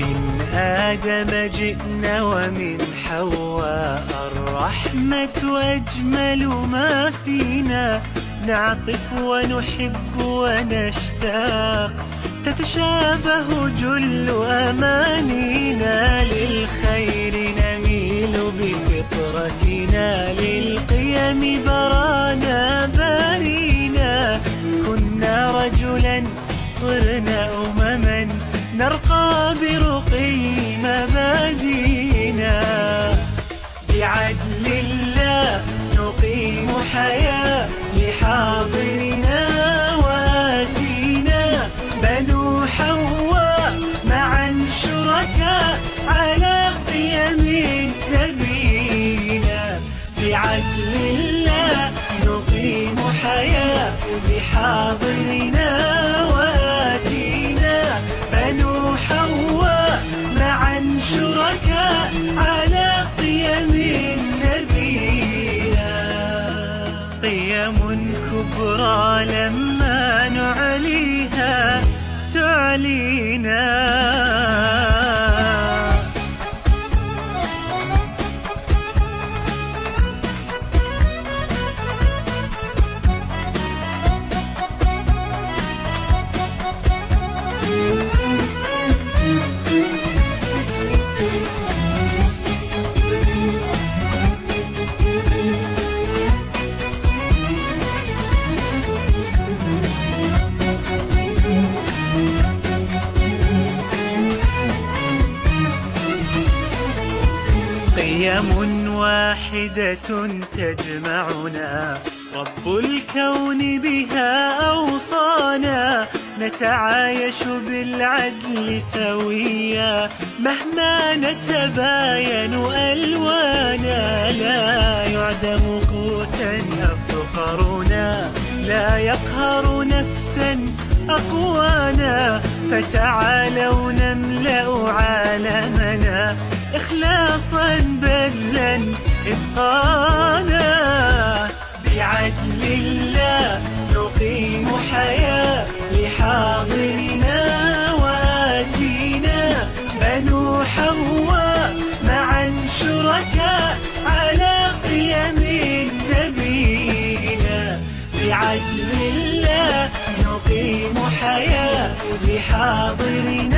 من آدم جئنا ومن حواء، الرحمة أجمل ما فينا، نعطف ونحب ونشتاق، تتشابه جل أمانينا، للخير نميل بفطرتنا، للقيم برانا بارينا، كنا رجلا صرنا أمما، نرقى برقي مبادينا، بعدل الله نقيم حياة لحاضرنا وآتينا، بنو حواء معا شركاء على قيم نبينا، بعدل الله نقيم حياة لحاضرنا وآتينا، بنو حواء معا شركاء على قيم نبينا، قيم كبرى لما نعليها تعلينا. قيم واحدة تجمعنا، رب الكون بها أوصانا، نتعايش بالعدل سويا، مهما نتباين ألوانا، لا يعدم قوتا أفقرنا، لا يقهر نفسا أقوانا، فتعالوا نملأ عالمنا إخلاصا بذلا إتقانا، بعدل الله نقيم حياة لحاضرنا وآتينا، بنو حواء معا شركاء على قيم نبينا، بعدل الله نقيم حياة لحاضرنا